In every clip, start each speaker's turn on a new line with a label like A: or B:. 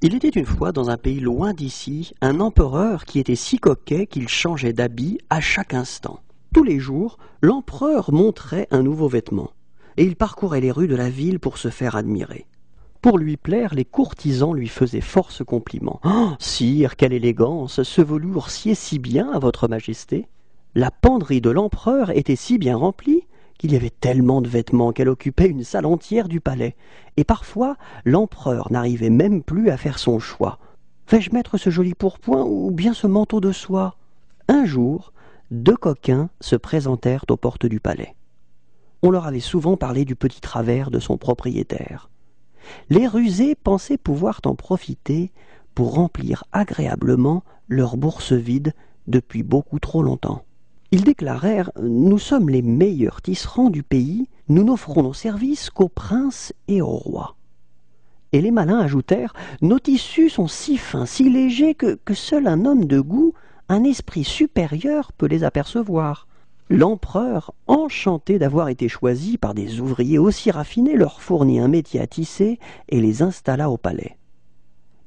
A: Il était une fois dans un pays loin d'ici un empereur qui était si coquet qu'il changeait d'habit à chaque instant. Tous les jours, l'empereur montrait un nouveau vêtement, et il parcourait les rues de la ville pour se faire admirer. Pour lui plaire, les courtisans lui faisaient force compliments. « Oh, sire, quelle élégance! Ce velours sied si bien à votre majesté !» La penderie de l'empereur était si bien remplie qu'il y avait tellement de vêtements qu'elle occupait une salle entière du palais, et parfois l'empereur n'arrivait même plus à faire son choix. Vais-je mettre ce joli pourpoint ou bien ce manteau de soie? Un jour, deux coquins se présentèrent aux portes du palais. On leur avait souvent parlé du petit travers de son propriétaire. Les rusés pensaient pouvoir en profiter pour remplir agréablement leur bourse vide depuis beaucoup trop longtemps. Ils déclarèrent « Nous sommes les meilleurs tisserands du pays, nous n'offrons nos services qu'aux princes et aux rois. » Et les malins ajoutèrent « Nos tissus sont si fins, si légers que seul un homme de goût, un esprit supérieur peut les apercevoir. » L'empereur, enchanté d'avoir été choisi par des ouvriers aussi raffinés, leur fournit un métier à tisser et les installa au palais.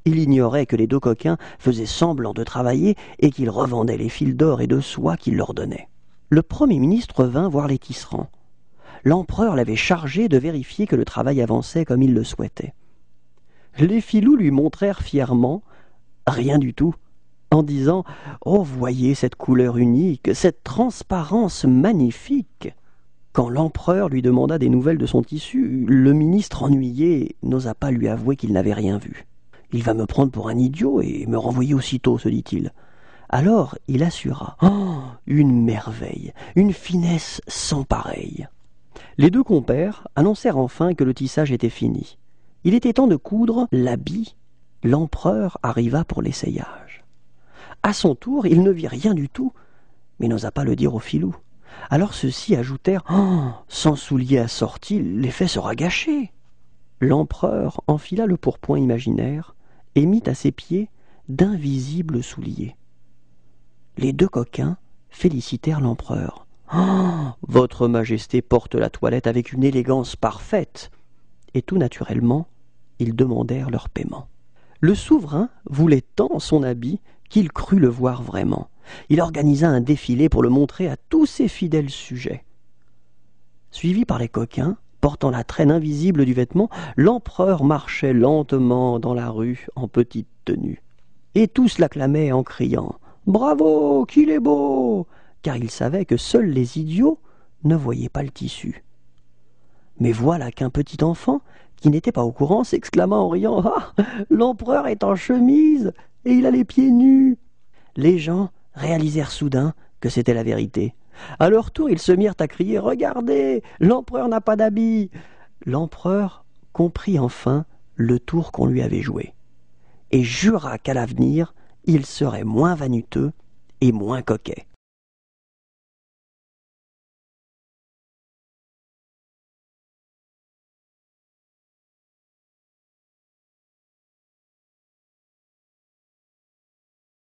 A: Il ignorait que les deux coquins faisaient semblant de travailler et qu'ils revendaient les fils d'or et de soie qu'il leur donnait. Le Premier ministre vint voir les tisserands. L'empereur l'avait chargé de vérifier que le travail avançait comme il le souhaitait. Les filous lui montrèrent fièrement rien du tout, en disant « Oh, voyez cette couleur unique, cette transparence magnifique !» Quand l'empereur lui demanda des nouvelles de son tissu, le ministre ennuyé n'osa pas lui avouer qu'il n'avait rien vu. « Il va me prendre pour un idiot et me renvoyer aussitôt, se dit-il. Alors il assura « Oh, une merveille, une finesse sans pareille !» Les deux compères annoncèrent enfin que le tissage était fini. Il était temps de coudre l'habit. L'empereur arriva pour l'essayage. À son tour, il ne vit rien du tout, mais n'osa pas le dire aux filous. Alors ceux-ci ajoutèrent « Oh, sans souliers assortis, l'effet sera gâché !» L'empereur enfila le pourpoint imaginaire et mit à ses pieds d'invisibles souliers. Les deux coquins félicitèrent l'empereur. « Oh, votre majesté porte la toilette avec une élégance parfaite !» Et tout naturellement, ils demandèrent leur paiement. Le souverain voulait tant son habit qu'il crut le voir vraiment. Il organisa un défilé pour le montrer à tous ses fidèles sujets. Suivi par les coquins, portant la traîne invisible du vêtement, l'empereur marchait lentement dans la rue en petite tenue. Et tous l'acclamaient en criant « Bravo, qu'il est beau !» car ils savaient que seuls les idiots ne voyaient pas le tissu. Mais voilà qu'un petit enfant, qui n'était pas au courant, s'exclama en riant « Ah, l'empereur est en chemise et il a les pieds nus !» Les gens réalisèrent soudain que c'était la vérité. À leur tour, ils se mirent à crier « Regardez, l'empereur n'a pas d'habit !» L'empereur comprit enfin le tour qu'on lui avait joué et jura qu'à l'avenir, il serait moins vaniteux et moins coquet.